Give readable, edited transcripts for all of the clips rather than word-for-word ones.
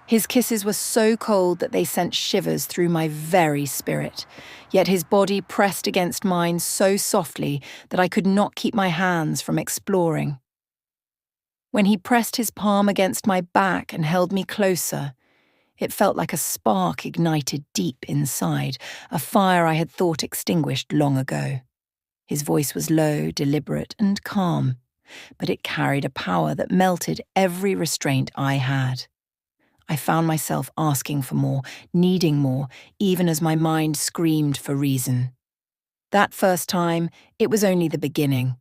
His kisses were so cold that they sent shivers through my very spirit, yet his body pressed against mine so softly that I could not keep my hands from exploring. When he pressed his palm against my back and held me closer, it felt like a spark ignited deep inside, a fire I had thought extinguished long ago. His voice was low, deliberate, and calm, but it carried a power that melted every restraint I had. I found myself asking for more, needing more, even as my mind screamed for reason. That first time, it was only the beginning,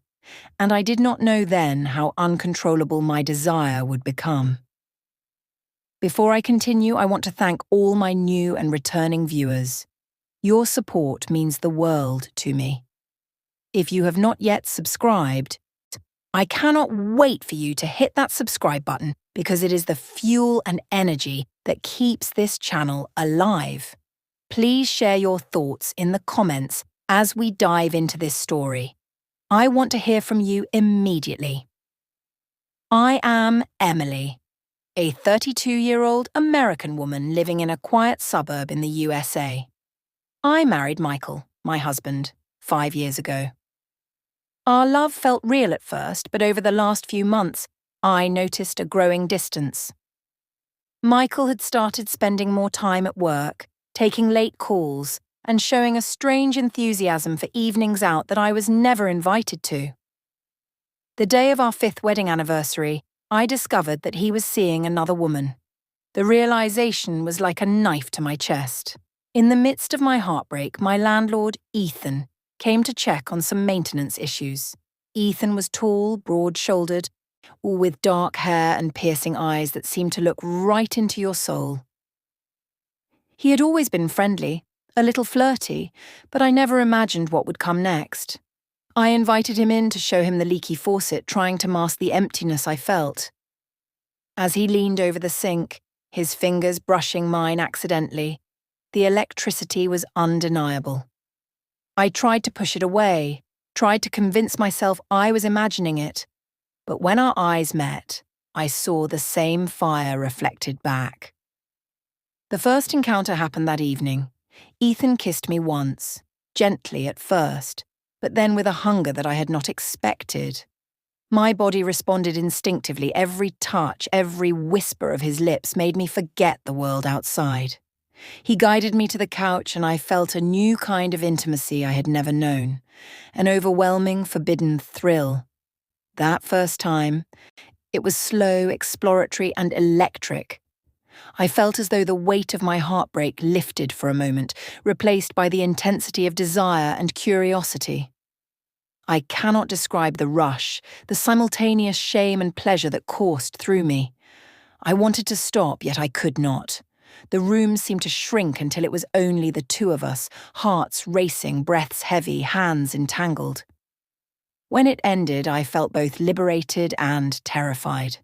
and I did not know then how uncontrollable my desire would become. Before I continue, I want to thank all my new and returning viewers. Your support means the world to me. If you have not yet subscribed, I cannot wait for you to hit that subscribe button because it is the fuel and energy that keeps this channel alive. Please share your thoughts in the comments as we dive into this story. I want to hear from you immediately. I am Emily, a 32-year-old American woman living in a quiet suburb in the USA. I married Michael, my husband, 5 years ago. Our love felt real at first, but over the last few months, I noticed a growing distance. Michael had started spending more time at work, taking late calls, and showing a strange enthusiasm for evenings out that I was never invited to. The day of our 5th wedding anniversary, I discovered that he was seeing another woman. The realization was like a knife to my chest. In the midst of my heartbreak, my landlord, Ethan, came to check on some maintenance issues. Ethan was tall, broad-shouldered, with dark hair and piercing eyes that seemed to look right into your soul. He had always been friendly, a little flirty, but I never imagined what would come next. I invited him in to show him the leaky faucet, trying to mask the emptiness I felt. As he leaned over the sink, his fingers brushing mine accidentally, the electricity was undeniable. I tried to push it away, tried to convince myself I was imagining it, but when our eyes met, I saw the same fire reflected back. The first encounter happened that evening. Ethan kissed me once, gently at first, but then with a hunger that I had not expected. My body responded instinctively. Every touch, every whisper of his lips made me forget the world outside. He guided me to the couch and I felt a new kind of intimacy I had never known, an overwhelming, forbidden thrill. That first time, it was slow, exploratory, and electric. I felt as though the weight of my heartbreak lifted for a moment, replaced by the intensity of desire and curiosity. I cannot describe the rush, the simultaneous shame and pleasure that coursed through me. I wanted to stop, yet I could not. The room seemed to shrink until it was only the two of us, hearts racing, breaths heavy, hands entangled. When it ended, I felt both liberated and terrified.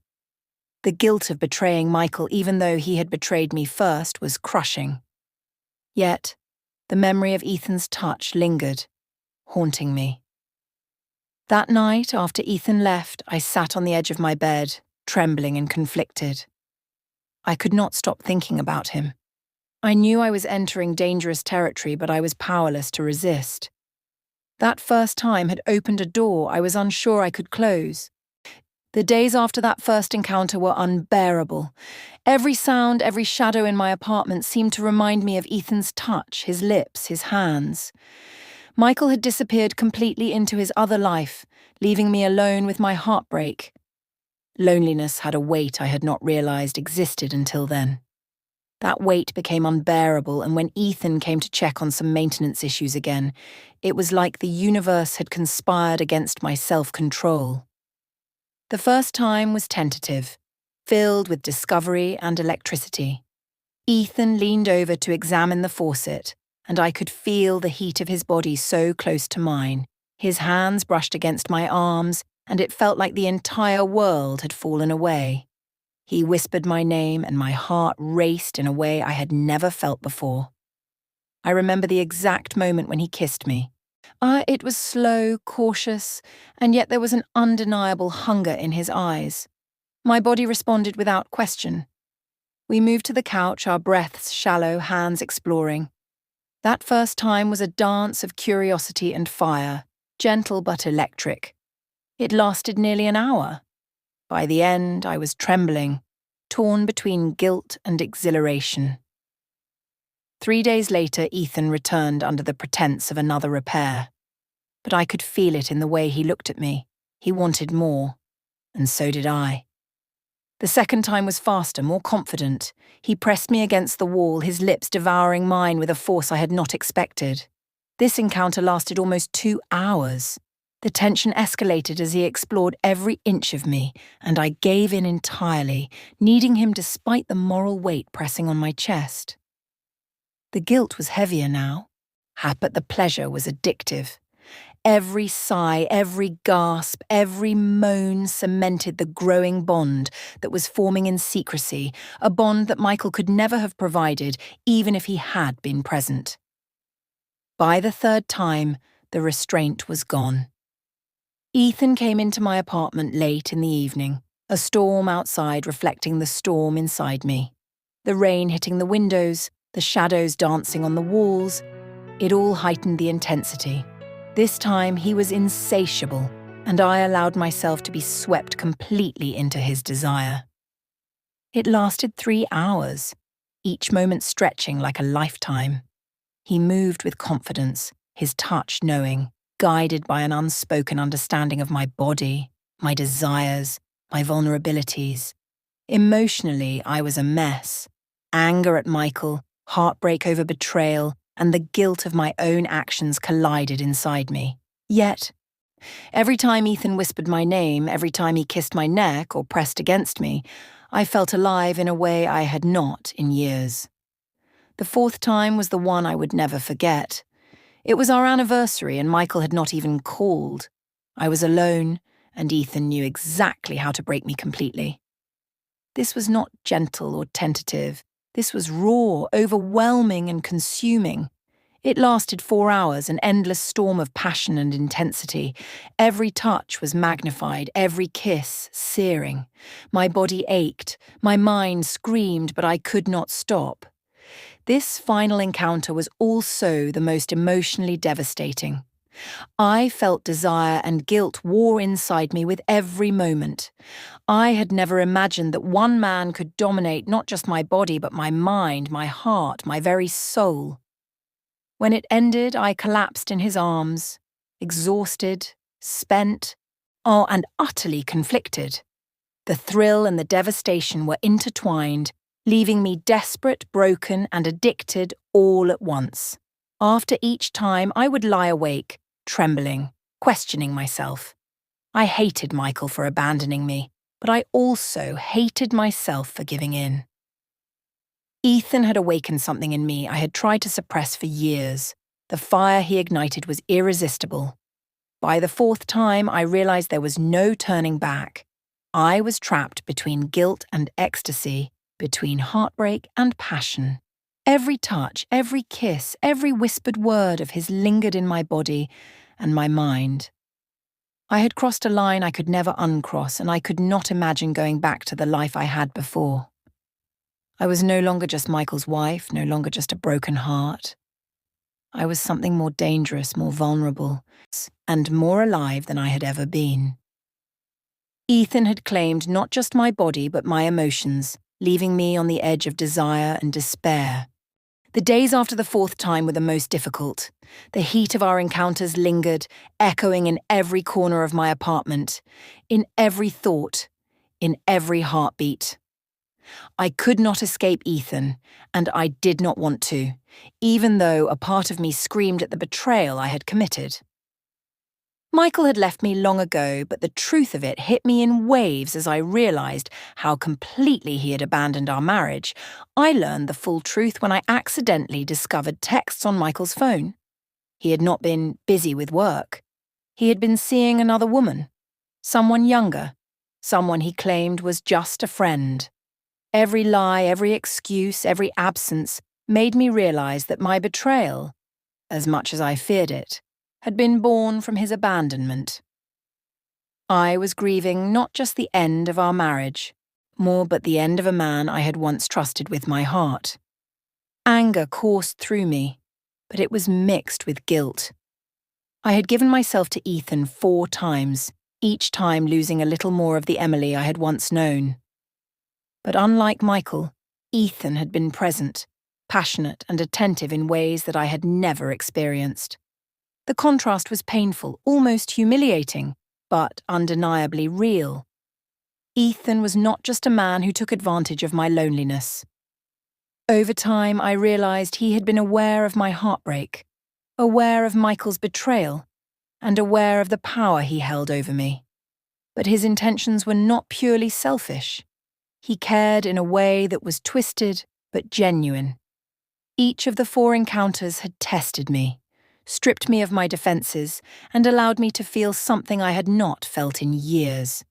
The guilt of betraying Michael, even though he had betrayed me first, was crushing. Yet, the memory of Ethan's touch lingered, haunting me. That night, after Ethan left, I sat on the edge of my bed, trembling and conflicted. I could not stop thinking about him. I knew I was entering dangerous territory, but I was powerless to resist. That first time had opened a door I was unsure I could close. The days after that first encounter were unbearable. Every sound, every shadow in my apartment seemed to remind me of Ethan's touch, his lips, his hands. Michael had disappeared completely into his other life, leaving me alone with my heartbreak. Loneliness had a weight I had not realized existed until then. That weight became unbearable, and when Ethan came to check on some maintenance issues again, it was like the universe had conspired against my self-control. The first time was tentative, filled with discovery and electricity. Ethan leaned over to examine the faucet, and I could feel the heat of his body so close to mine. His hands brushed against my arms, and it felt like the entire world had fallen away. He whispered my name, and my heart raced in a way I had never felt before. I remember the exact moment when he kissed me. It was slow, cautious, and yet there was an undeniable hunger in his eyes. My body responded without question. We moved to the couch, our breaths shallow, hands exploring. That first time was a dance of curiosity and fire, gentle but electric. It lasted nearly an hour. By the end, I was trembling, torn between guilt and exhilaration. 3 days later, Ethan returned under the pretense of another repair. But I could feel it in the way he looked at me. He wanted more, and so did I. The second time was faster, more confident. He pressed me against the wall, his lips devouring mine with a force I had not expected. This encounter lasted almost 2 hours. The tension escalated as he explored every inch of me, and I gave in entirely, needing him despite the moral weight pressing on my chest. The guilt was heavier now, but the pleasure was addictive. Every sigh, every gasp, every moan cemented the growing bond that was forming in secrecy, a bond that Michael could never have provided, even if he had been present. By the third time, the restraint was gone. Ethan came into my apartment late in the evening, a storm outside reflecting the storm inside me. The rain hitting the windows, the shadows dancing on the walls, it all heightened the intensity. This time he was insatiable, and I allowed myself to be swept completely into his desire. It lasted 3 hours, each moment stretching like a lifetime. He moved with confidence, his touch knowing, guided by an unspoken understanding of my body, my desires, my vulnerabilities. Emotionally, I was a mess. Anger at Michael, heartbreak over betrayal, and the guilt of my own actions collided inside me. Yet, every time Ethan whispered my name, every time he kissed my neck or pressed against me, I felt alive in a way I had not in years. The fourth time was the one I would never forget. It was our anniversary and Michael had not even called. I was alone, and Ethan knew exactly how to break me completely. This was not gentle or tentative. This was raw, overwhelming, and consuming. It lasted 4 hours, an endless storm of passion and intensity. Every touch was magnified, every kiss searing. My body ached, my mind screamed, but I could not stop. This final encounter was also the most emotionally devastating. I felt desire and guilt war inside me with every moment. I had never imagined that one man could dominate not just my body, but my mind, my heart, my very soul. When it ended, I collapsed in his arms, exhausted, spent, and utterly conflicted. The thrill and the devastation were intertwined, leaving me desperate, broken, and addicted all at once. After each time, I would lie awake, trembling, questioning myself. I hated Michael for abandoning me, but I also hated myself for giving in. Ethan had awakened something in me I had tried to suppress for years. The fire he ignited was irresistible. By the fourth time, I realized there was no turning back. I was trapped between guilt and ecstasy, between heartbreak and passion. Every touch, every kiss, every whispered word of his lingered in my body and my mind. I had crossed a line I could never uncross, and I could not imagine going back to the life I had before. I was no longer just Michael's wife, no longer just a broken heart. I was something more dangerous, more vulnerable, and more alive than I had ever been. Ethan had claimed not just my body but my emotions, leaving me on the edge of desire and despair. The days after the fourth time were the most difficult. The heat of our encounters lingered, echoing in every corner of my apartment, in every thought, in every heartbeat. I could not escape Ethan, and I did not want to, even though a part of me screamed at the betrayal I had committed. Michael had left me long ago, but the truth of it hit me in waves as I realized how completely he had abandoned our marriage. I learned the full truth when I accidentally discovered texts on Michael's phone. He had not been busy with work. He had been seeing another woman, someone younger, someone he claimed was just a friend. Every lie, every excuse, every absence made me realize that my betrayal, as much as I feared it, had been born from his abandonment. I was grieving not just the end of our marriage, more but the end of a man I had once trusted with my heart. Anger coursed through me, but it was mixed with guilt. I had given myself to Ethan 4 times, each time losing a little more of the Emily I had once known. But unlike Michael, Ethan had been present, passionate and attentive in ways that I had never experienced. The contrast was painful, almost humiliating, but undeniably real. Ethan was not just a man who took advantage of my loneliness. Over time, I realized he had been aware of my heartbreak, aware of Michael's betrayal, and aware of the power he held over me. But his intentions were not purely selfish. He cared in a way that was twisted but genuine. Each of the 4 encounters had tested me, stripped me of my defenses, and allowed me to feel something I had not felt in years: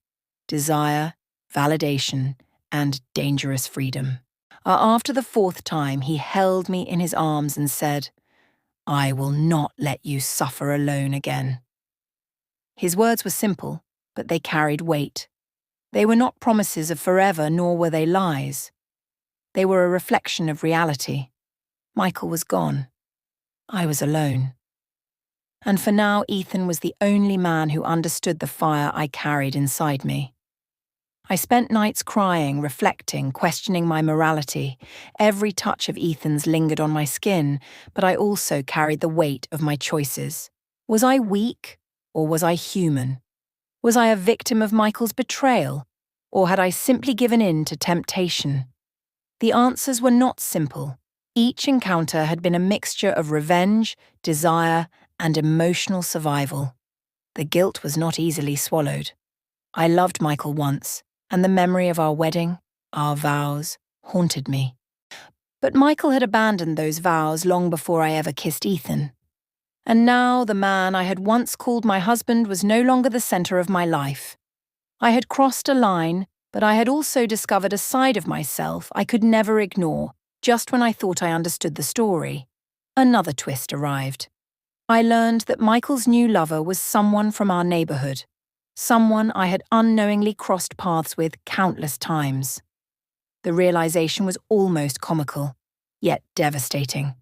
desire, validation, and dangerous freedom. After the 4th time, he held me in his arms and said, "I will not let you suffer alone again." His words were simple, but they carried weight. They were not promises of forever, nor were they lies. They were a reflection of reality. Michael was gone. I was alone. And for now, Ethan was the only man who understood the fire I carried inside me. I spent nights crying, reflecting, questioning my morality. Every touch of Ethan's lingered on my skin, but I also carried the weight of my choices. Was I weak, or was I human? Was I a victim of Michael's betrayal, or had I simply given in to temptation? The answers were not simple. Each encounter had been a mixture of revenge, desire, and emotional survival. The guilt was not easily swallowed. I loved Michael once, and the memory of our wedding, our vows, haunted me. But Michael had abandoned those vows long before I ever kissed Ethan. And now the man I had once called my husband was no longer the center of my life. I had crossed a line, but I had also discovered a side of myself I could never ignore. Just when I thought I understood the story, another twist arrived. I learned that Michael's new lover was someone from our neighborhood, someone I had unknowingly crossed paths with countless times. The realization was almost comical, yet devastating.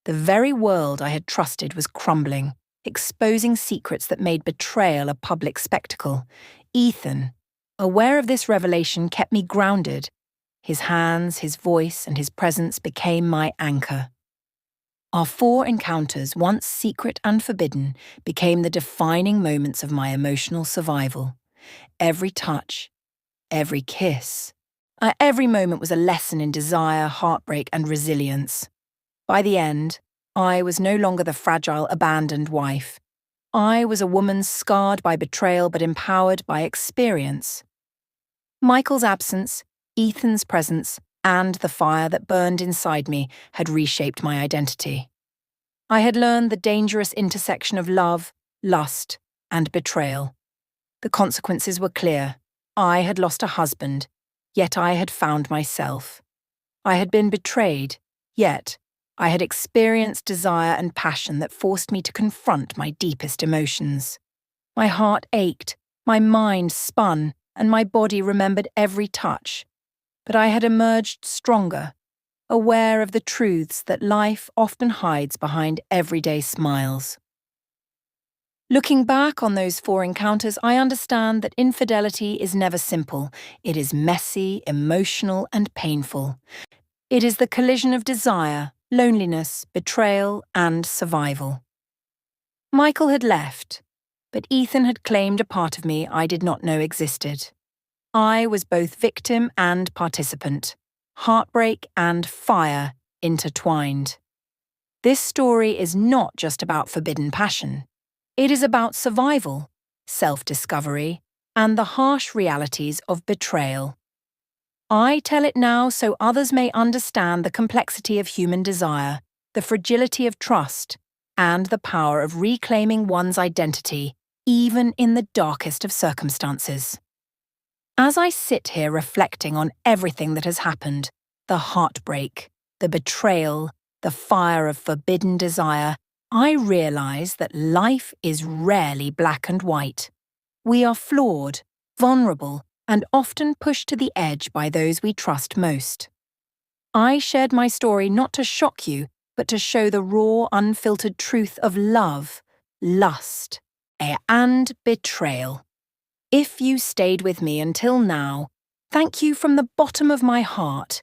The very world I had trusted was crumbling, exposing secrets that made betrayal a public spectacle. Ethan, aware of this revelation, kept me grounded. His hands, his voice, and his presence became my anchor. Our 4 encounters, once secret and forbidden, became the defining moments of my emotional survival. Every touch, every kiss, every moment was a lesson in desire, heartbreak, and resilience. By the end, I was no longer the fragile, abandoned wife. I was a woman scarred by betrayal but empowered by experience. Michael's absence, Ethan's presence, and the fire that burned inside me had reshaped my identity. I had learned the dangerous intersection of love, lust, and betrayal. The consequences were clear. I had lost a husband, yet I had found myself. I had been betrayed, yet I had experienced desire and passion that forced me to confront my deepest emotions. My heart ached, my mind spun, and my body remembered every touch. But I had emerged stronger, aware of the truths that life often hides behind everyday smiles. Looking back on those 4 encounters, I understand that infidelity is never simple. It is messy, emotional, and painful. It is the collision of desire, loneliness, betrayal, and survival. Michael had left, but Ethan had claimed a part of me I did not know existed. I was both victim and participant, heartbreak and fire intertwined. This story is not just about forbidden passion. It is about survival, self-discovery, and the harsh realities of betrayal. I tell it now so others may understand the complexity of human desire, the fragility of trust, and the power of reclaiming one's identity, even in the darkest of circumstances. As I sit here reflecting on everything that has happened, the heartbreak, the betrayal, the fire of forbidden desire, I realize that life is rarely black and white. We are flawed, vulnerable, and often pushed to the edge by those we trust most. I shared my story not to shock you, but to show the raw, unfiltered truth of love, lust, and betrayal. If you stayed with me until now, thank you from the bottom of my heart.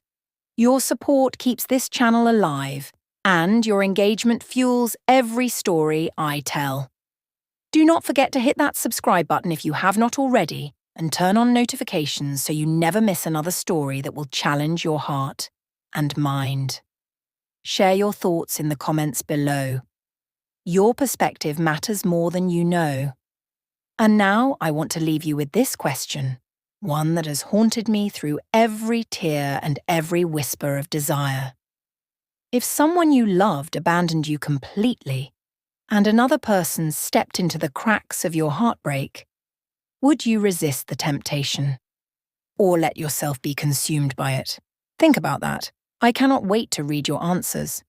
Your support keeps this channel alive, and your engagement fuels every story I tell. Do not forget to hit that subscribe button if you have not already, and turn on notifications so you never miss another story that will challenge your heart and mind. Share your thoughts in the comments below. Your perspective matters more than you know. And now I want to leave you with this question, one that has haunted me through every tear and every whisper of desire. If someone you loved abandoned you completely, and another person stepped into the cracks of your heartbreak, would you resist the temptation? Or let yourself be consumed by it? Think about that. I cannot wait to read your answers.